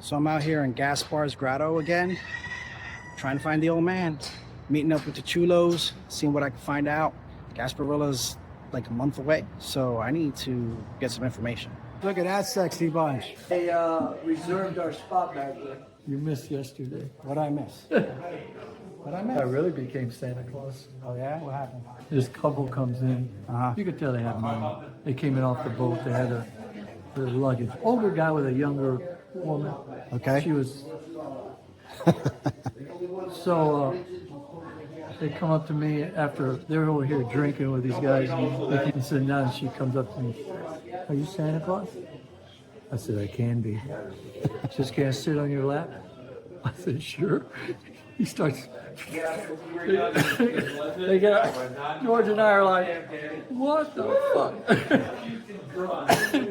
So I'm out here in Gaspars Grotto again, trying to find the old man. Meeting up with the Chulos, seeing what I can find out. Gasparilla's like a month away, so I need to get some information. Look at that sexy bunch. They reserved our spot back there. You missed yesterday. What'd I miss? What'd I miss? I really became Santa Claus. Oh yeah? What happened? This couple comes in. You could tell they had money. They came in off the boat. They had their luggage. Older guy with a younger woman. Okay. She was. So they come up to me after they were over here drinking with these guys, and they sit down. And she comes up to me. Are you Santa Claus? I said, I can be. Just can't sit on your lap? I said, sure. He starts. They get, George and I are like, what the fuck? it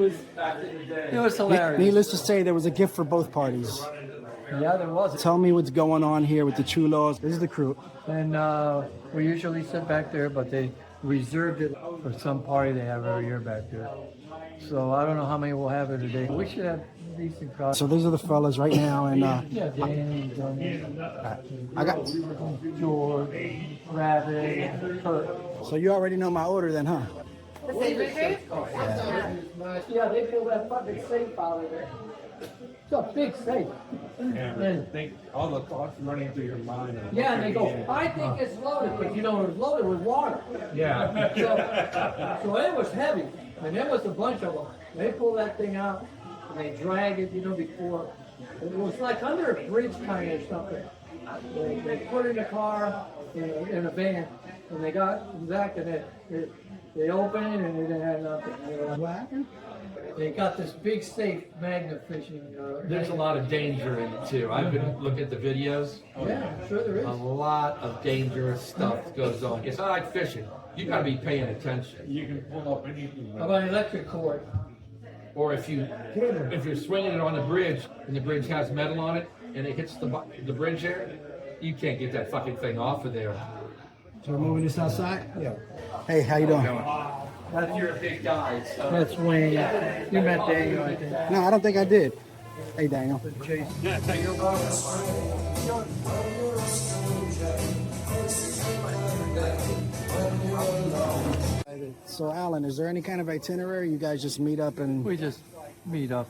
was hilarious. Needless to say, there was a gift for both parties. Yeah, there was. Tell me what's going on here with the Chulos. This is the crew. And we usually sit back there, but they reserved it for some party they have every year back there. So I don't know how many we'll have here today. We should have a decent crowd. So these are the fellas right now, and yeah, Danny, I got George, Rabbit, Kurt. So you already know my order then, huh? The favorite group? Yeah, they pull that fucking safe out of there. It's a big safe. And think all the thoughts running through your mind. Yeah, and they go, I think it's loaded, but you know, it was loaded with water. Yeah. So it was heavy, and there was a bunch of them. They pull that thing out, and they drag it, before. It was like under a bridge kind of something. They put it in a car, in a van, and they got back, and they opened it, and they didn't have nothing. What happened? They got this big safe magnet fishing. There's a lot of danger in it too. I've been looking at the videos. Yeah, I'm sure there is. A lot of dangerous stuff goes on. It's not like fishing. You gotta be paying attention. You can pull up anything. How about electric cord? Or if you're swinging it on the bridge and the bridge has metal on it and it hits the bridge there, you can't get that fucking thing off of there. So we're moving this outside? Yeah. Hey, how you doing? You're a big guy, so. That's Wayne. You met Daniel, I think. No, I don't think I did. Hey, Daniel. Jason. So, Alan, is there any kind of itinerary? You guys just meet up and... We just meet up.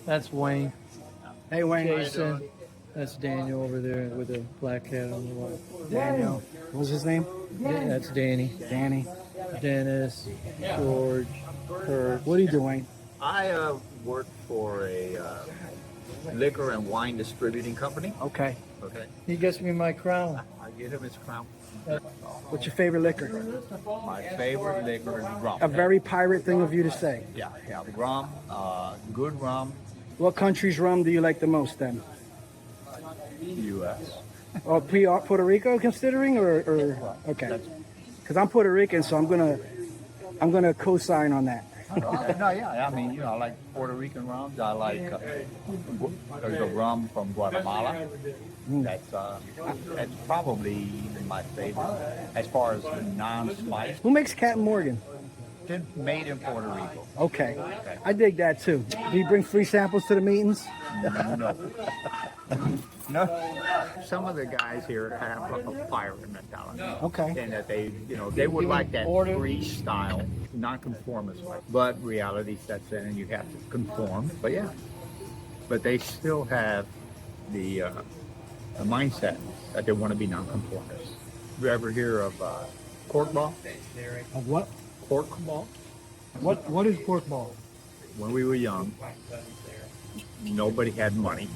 That's Wayne. Hey, Wayne. Jason. That's Daniel over there with the black hat on the wall. Daniel. What's his name? That's Danny. Danny. Dennis. George. Kurt. What are you doing? I work for a liquor and wine distributing company. Okay. Okay. He gets me my crown. I give him his crown. What's your favorite liquor? My favorite liquor is rum. A very pirate thing of you to say. Yeah, rum, good rum, What country's rum do you like the most then? U.S. Or Puerto Rico considering, or okay? Because I'm Puerto Rican, so I'm gonna co-sign on that. No, yeah, I mean, I like Puerto Rican rums. I like there's a rum from Guatemala. That's probably my favorite as far as non-spice. Who makes Capt Morgan? Made in Puerto Rico. Okay, I dig that too. Do you bring free samples to the meetings? No. Some of the guys here have a pirate mentality. Okay. And that they would like that free style, non-conformist way. But reality sets in and you have to conform. But yeah. But they still have the mindset that they want to be non-conformist. You ever hear of Corkball? Of what? Corkball? What is Corkball? When we were young, nobody had money.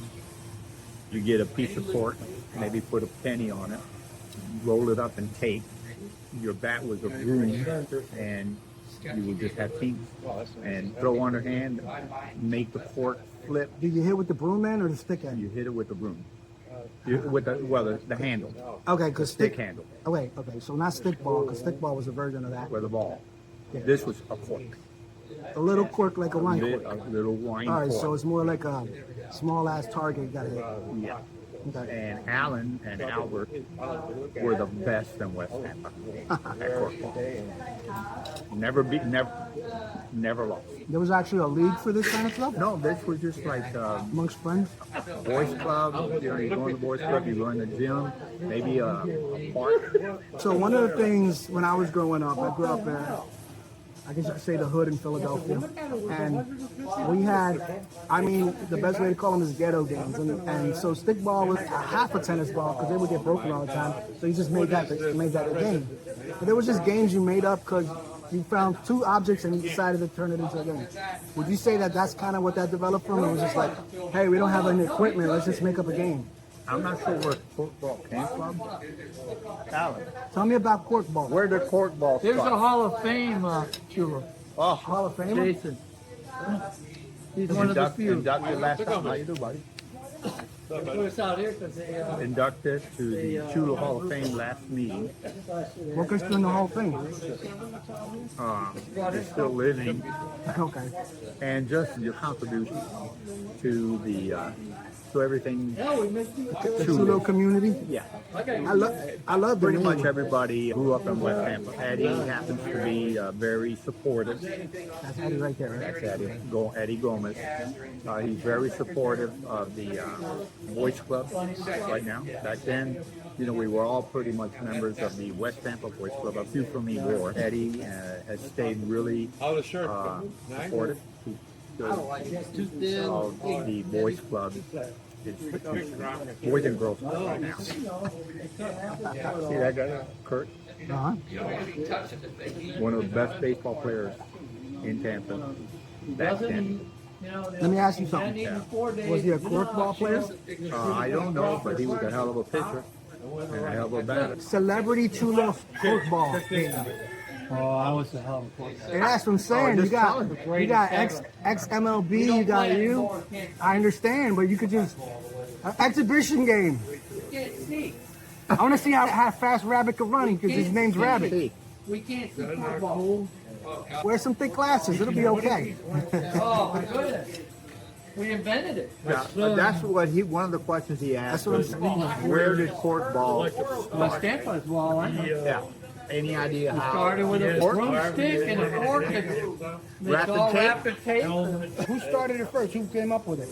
You get a piece of cork, maybe put a penny on it, roll it up in tape. Your bat was a broom, and you would just have teeth and throw on your hand, make the cork flip. Do you hit with the broom end or the stick end? You hit it with the broom, with the handle. Okay, because stick handle. Oh wait, okay, so not stick ball, because stick ball was a version of that. With a ball. Yeah. This was a cork. A little cork like a wine cork. A little wine All right, cork. so it's more like a small ass target you gotta hit. Yeah. And Alan and Albert were the best in West Tampa at Corkball. Never lost. There was actually a league for this kind of stuff? No, this was just like Amongst friends? boys club. You know, you go in the boys club, you go in the gym, maybe a park. So one of the things when I was growing up, I grew up in, I guess you could say the hood in Philadelphia. And we had, I mean, the best way to call them is ghetto games. And so stickball was half a tennis ball because they would get broken all the time. So you just made that a game. But there was just games you made up because you found two objects and you decided to turn it into a game. Would you say that that's kind of what that developed from? It was just like, hey, we don't have any equipment, let's just make up a game. I'm not sure where corkball came from. Alan, Tell me about corkball. where did corkball There's a start? Hall of Fame, Chulo. Oh, Hall of Fame? Jason. He's one of the few. inducted last time. How you do, buddy? They put us out here because they, Inducted to the Chulo Hall of Fame last meeting. What gets you in the Hall of Fame? You're still living, Okay. and just your contribution to the to everything. The Chulo community? Yeah, I love the pretty name. much everybody grew up in West Tampa. Eddie happens to be very supportive. That's Eddie right there, right? That's Eddie Gomez. He's very supportive of the Boys Club right now. Back then, you know, we were all pretty much members of the West Tampa Boys Club. A few from Ybor. Eddie has stayed really supportive. Of the Boys Club. Boys and Girls Club right now. See that guy, Kurt? Uh-huh. One of the best baseball players in Tampa back then. Let me ask you something. Was he a corkball player? I don't know, but he was a hell of a pitcher and a hell of a batter. Celebrity Chulo corkball game. Oh, I was a hell of a player. And that's what I'm saying. Oh, You got ex MLB, you got you. I understand, but you could just exhibition game. I want to see how fast Rabbit can run because his name's Rabbit. We can't see football. Wear some thick glasses. It'll be okay. Oh, my goodness. We invented it. Yeah, that's what one of the questions he asked That's was, what I'm where did corkball West Tampa as well, I know. Yeah. Any idea how? Started with a broomstick and a fork and it's all wrapped in tape. Who started it first? Who came up with it?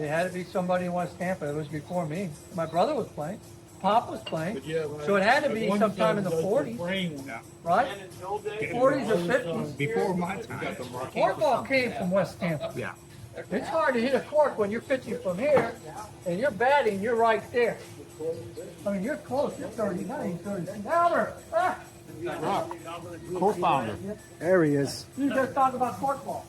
It had to be somebody in West Tampa. It was before me. My brother was playing. Pop was playing. So it had to be sometime in the 40s, right? 40s or 50s. Before my time. Corkball came from West Tampa. Yeah. It's hard to hit a cork when you're pitching from here and you're batting, you're right there. I mean, you're close. You're 39, 30. Albert! Ah! Co-founder. There he is. You just talk about corkball.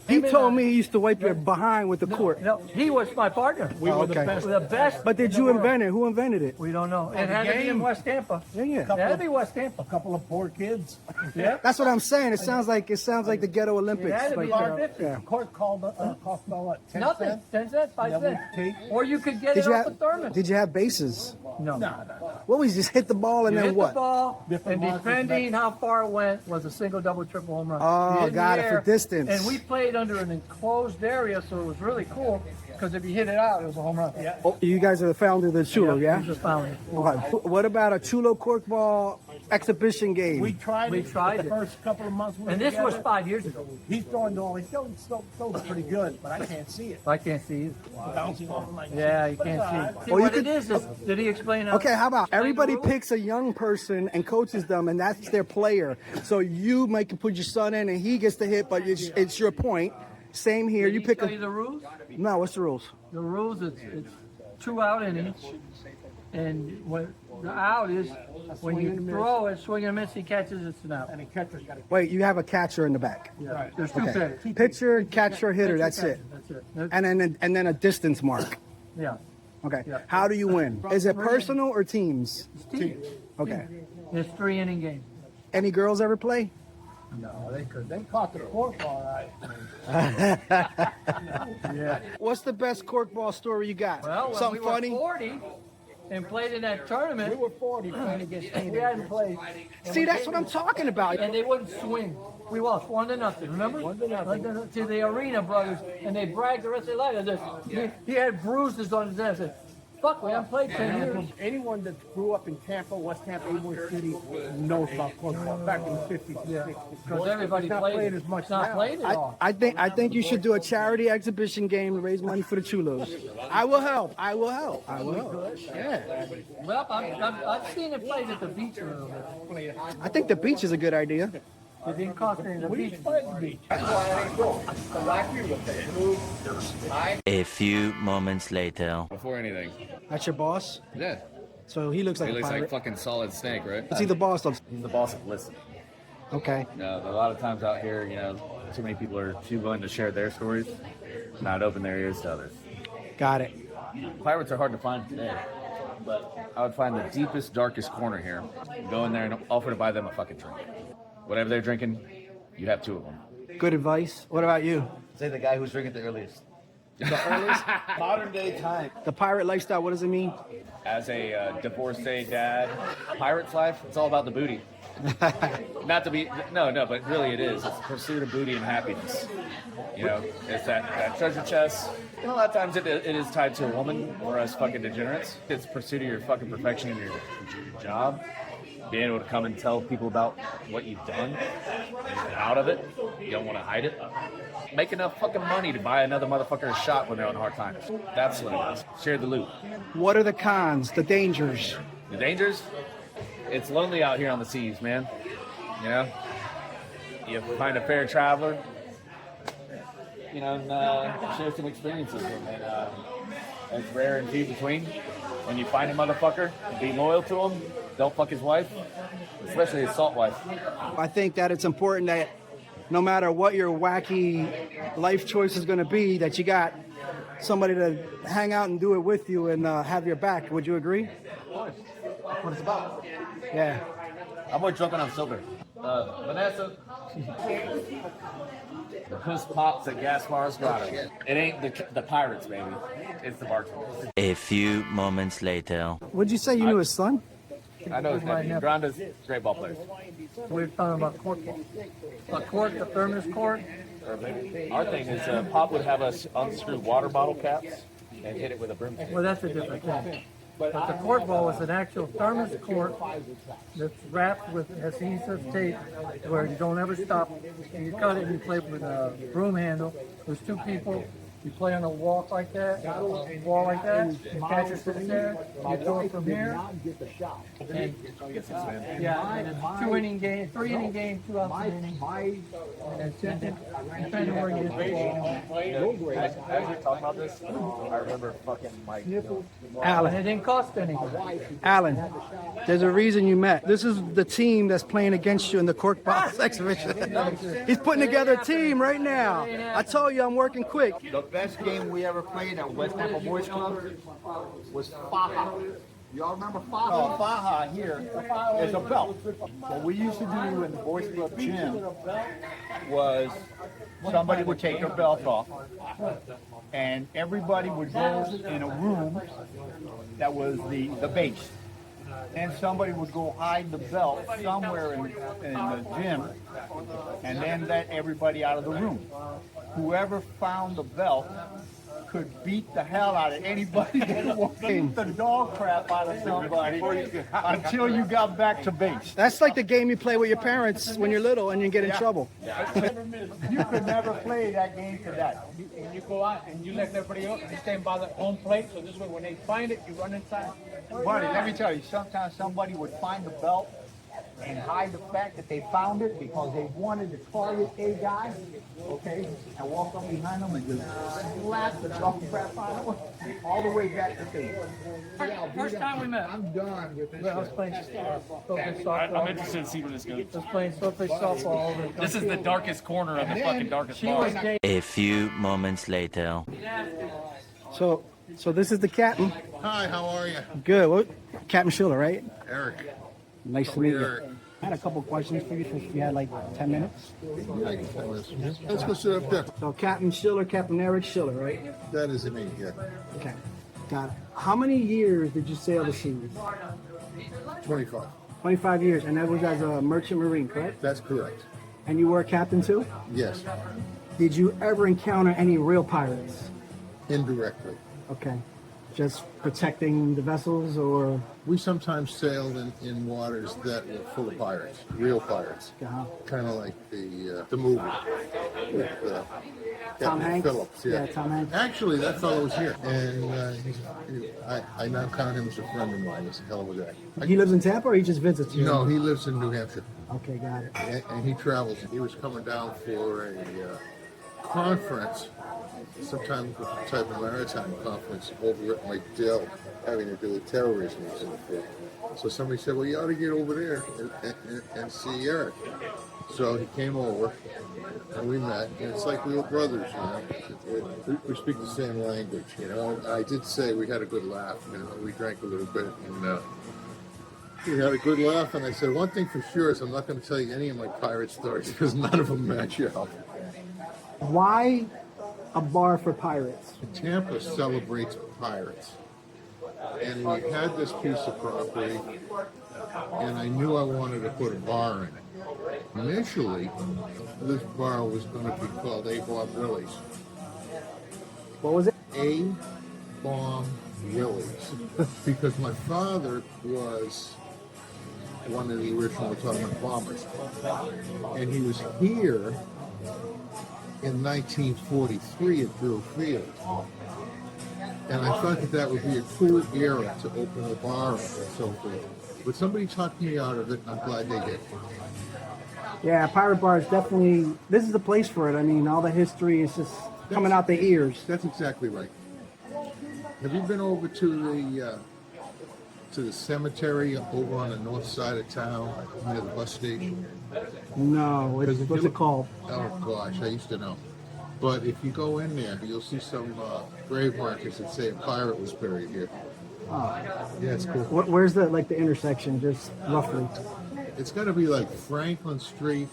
He told me he used to wipe your behind with the court. No, he was my partner. We were the best. The best. But did you invent it? Who invented it? We don't know. It had to be in West Tampa. Yeah. It had to be West Tampa. Couple of poor kids. Yeah. That's what I'm saying. It sounds like the Ghetto Olympics. It had to be Like, our 50. yeah. Court cost about what, 10 Nothing. cents? 10 cents, 5 Yeah, cents. we take- Or you could get Did it you off a have thermos. Did you have bases? No. What was just hit the ball and You then hit what? the ball, Different and markers, depending how far it went, was a single, double, triple home run. Oh, You hit in got the it, for air, distance. And we played under an enclosed area, so it was really cool, because if you hit it out, it was a home run. Yeah. Oh, you guys are the founder of the Chulo, yeah? We just found it. Okay. What about a Chulo corkball exhibition game? We tried We it tried the it. first couple of months. We were And this was together. 5 years ago. He's throwing the ball. He's still pretty good, but I can't see it. I can't see it. Bouncing off like Yeah, you But can't it's all see. right. See Well, you what could- it is, did he explain how? Okay, how about everybody rules? picks a young person and coaches them, and that's their player. So you make put your son in, and he gets to hit, but it's your point. Same here. Did You he pick tell a. you the rules? No, what's the rules? The rules, it's 2 out innings. And what the out is, when you throw it, swing and miss, he catches, it's an out. And the catcher's got to. Wait, you have a catcher in the back. Yeah. There's two Okay. pitchers. Pitcher, catcher, hitter. That's it. That's it. And then a distance mark. Yeah. Okay. Yeah. How do you win? Is it personal or teams? It's teams. Okay. It's 3-inning game. Any girls ever play? No, they could. They caught the cork all right. Yeah. What's the best corkball story you got? Well, when Something we were funny? 40 and played in that tournament, We were 40 playing against we hadn't played. See, that's what I'm talking about. And they wouldn't swing. We lost 1-0. Remember? 1-0 to the Arena brothers, and they bragged the rest of their life. He had bruises on his ass. Fuck, we haven't played 10 years. Anyone that grew up in Tampa, West Tampa, Ybor City, knows about corkball back in the 50s and 60s. Because everybody It's not played played it. as much It's not now. played at all. I think you should do a charity exhibition game to raise money for the Chulos. I will help. I will help. I will help. Yeah. Well, I've seen it played at the beach a little bit. I think the beach is a good idea. It didn't cost any. The beach. A few moments later. Before anything. That's your boss? Yeah. So he looks like He a looks pirate. like fucking Solid Snake, right? What's he the boss of? He's the boss of Listen. Okay. You know, a lot of times out here, too many people are too willing to share their stories, not open their ears to others. Got it. Pirates are hard to find today, but I would find the deepest, darkest corner here, go in there and offer to buy them a fucking drink. Whatever they're drinking, you have 2 of them. Good advice. What about you? Say the guy who's drinking the earliest. Modern day time. The pirate lifestyle, what does it mean? As a divorcee dad, pirate's life, it's all about the booty. Not to be, no, but really it is. It's the pursuit of booty and happiness. It's that treasure chest. A lot of times it is tied to a woman or us fucking degenerates. It's pursuit of your fucking perfection in your job. Being able to come and tell people about what you've done. You're out of it. You don't want to hide it. Make enough fucking money to buy another motherfucker a shot when they're on hard times. That's what it is. Share the loot. What are the cons, the dangers? The dangers? It's lonely out here on the seas, man. You find a fair traveler, and share some experiences. And it's rare and few between. When you find a motherfucker, be loyal to him. Don't fuck his wife, especially his salt wife. I think that it's important that no matter what your wacky life choice is going to be, that you got somebody to hang out and do it with you and have your back. Would you agree? Of course. That's what it's about. Yeah. I'm more drunk when I'm sober. Vanessa. The puss pops at Gaspars Grotto. It ain't the pirates, baby. It's the bartenders. A few moments later. Would you say you knew his son? I know his nephew. Granda's a great ball player. We're talking about corkball. A cork, the thermos cork. Our thing is Pop would have us unscrew water bottle caps and hit it with a broomstick. Well, that's a different thing. But the corkball is an actual thermos cork that's wrapped with adhesive tape where you don't ever stop. You cut it and you play with a broom handle. There's 2 people. You play on a walk like that, a wall like that, you catch it from there, you throw it from here. And, yeah, and it's 2-inning game, 3-inning game, 2 outs an inning. And depending where you get the ball. As you're talking about this, I remember fucking Mike. And Alan. it didn't cost anything. Alan, there's a reason you met. This is the team that's playing against you in the Corkball exhibition. He's putting together a team right now. I told you I'm working quick. The best game we ever played at West Tampa Boys Club was Faja. Y'all remember Faja? Oh, Faja here is a belt. What we used to do in the Boys Club gym was somebody would take their belt off and everybody would go in a room that was the base. And somebody would go hide the belt somewhere in the gym and then let everybody out of the room. Whoever found the belt could beat the hell out of anybody that beat the dog crap out of somebody until you got back to base. That's like the game you play with your parents when you're little and you get in trouble. You could never play that game to that. When you go out and you let everybody up, you stand by the home plate, so this way when they find it, you run inside. Buddy, let me tell you, sometimes somebody would find the belt and hide the fact that they found it because they wanted to target a guy, okay, and walk up behind them and just slap the dog crap out of him all the way back to base. First time we met. I'm done with this. I was playing softball. I'm interested in seeing where this goes. I was playing softball over This is the darkest corner of the fucking darkest She bar. was dating. A few moments later. So this is the captain. Hi, how are you? Good. What? Captain Schiller, right? Eric. Nice to meet you. Eric. I had a couple questions for you if you had like 10 minutes. Let's go sit up there. So Captain Schiller, Captain Eric Schiller, right? That is me, yeah. Okay. Got it. How many years did you sail the seas? 25. 25 years. And that was as a merchant marine, correct? That's correct. And you were a captain too? Yes, Did you ever encounter any real pirates? indirectly. Okay. just protecting the vessels, or We sometimes sailed in waters that were full of pirates, real pirates. Kind of like the movie with Tom Captain Hanks? Phillips. Yeah, Tom Hanks. Actually, that fellow was here, and I now count him as a friend of mine. He's a hell of a guy. He lives in Tampa, or he just visits you? No, he lives in New Hampshire, Okay, got it. and he travels. He was coming down for a conference, sometime type of maritime conference over at McDill, having to do with terrorism and so forth. So somebody said, well, you ought to get over there and see Eric. So he came over, and we met, and it's like we were brothers, you know. We speak the same language, you know. I did say we had a good laugh, you know. We drank a little bit, and we had a good laugh, and I said, one thing for sure is I'm not going to tell you any of my pirate stories, because none of them match up. Why a bar for pirates? Tampa celebrates pirates. And we had this piece of property, and I knew I wanted to put a bar in it. Initially, this bar was going to be called Ybor Willie's. What was it? A-Bomb Willie's. Because my father was one of the original atomic bombers. And he was here in 1943 at Drew Field. And I thought that would be a cool era to open a bar and so forth. But somebody talked me out of it, and I'm glad they did. Yeah, Pirate Bar is definitely, this is the place for it. I mean, all the history is just coming out the ears. That's exactly right. Have you been over to the cemetery over on the north side of town near the bus station? No, what's it called? Oh gosh, I used to know. But if you go in there, you'll see some grave markers that say a pirate was buried here. Oh. Yeah, it's cool. Where's the intersection, just roughly? It's got to be like Franklin Street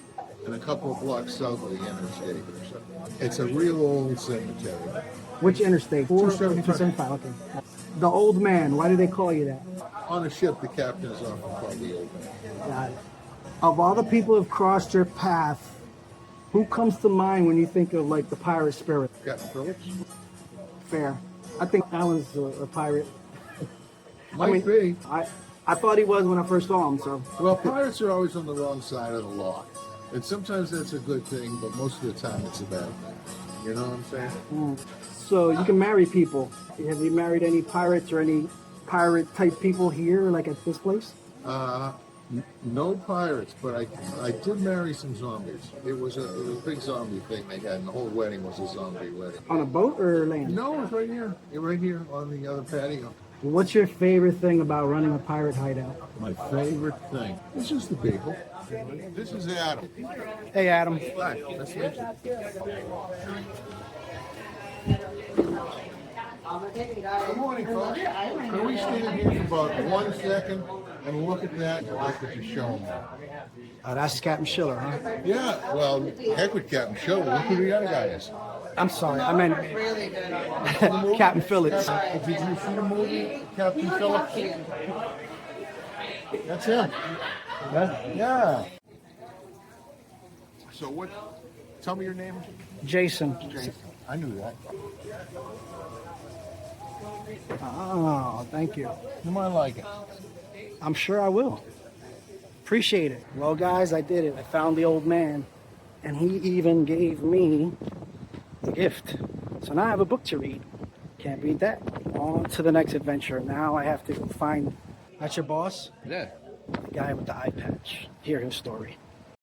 and a couple of blocks south of the interstate or something. It's a real old cemetery. Which interstate? 275. 275, okay. The Old Man, why do they call you that? On a ship, the captain is often called the Old Man. Got it. Of all the people who've crossed your path, who comes to mind when you think of like the pirate spirit? Captain Phillips? Fair. I think that was a pirate. Might be. I thought he was when I first saw him, so. Well, pirates are always on the wrong side of the law. And sometimes that's a good thing, but most of the time it's a bad thing. You know what I'm saying? So you can marry people. Have you married any pirates or any pirate type people here, like at this place? No pirates, but I did marry some zombies. It was a big zombie thing they had, and the whole wedding was a zombie wedding. On a boat or land? No, it was right here. Right here on the other patio. What's your favorite thing about running a pirate hideout? My favorite thing. This is the people. This is Adam. Hey, Adam. Hi, nice to meet you. Good morning, folks. Can we stand here for about 1 second and look at that? I'd like to show them that. That's Captain Schiller, huh? Yeah, well, heck with Captain Schiller. Look who the other guy is. I'm sorry, I meant Captain Phillips. Did you see the movie, Captain Phillips? That's him. Yeah. So what? Tell me your name. Jason. Jason. I knew that. Oh, thank you. You might like it. I'm sure I will. Appreciate it. Well, guys, I did it. I found the old man, and he even gave me a gift. So now I have a book to read. Can't beat that. On to the next adventure. Now I have to find. That's your boss? Yeah. The guy with the eye patch. Hear his story.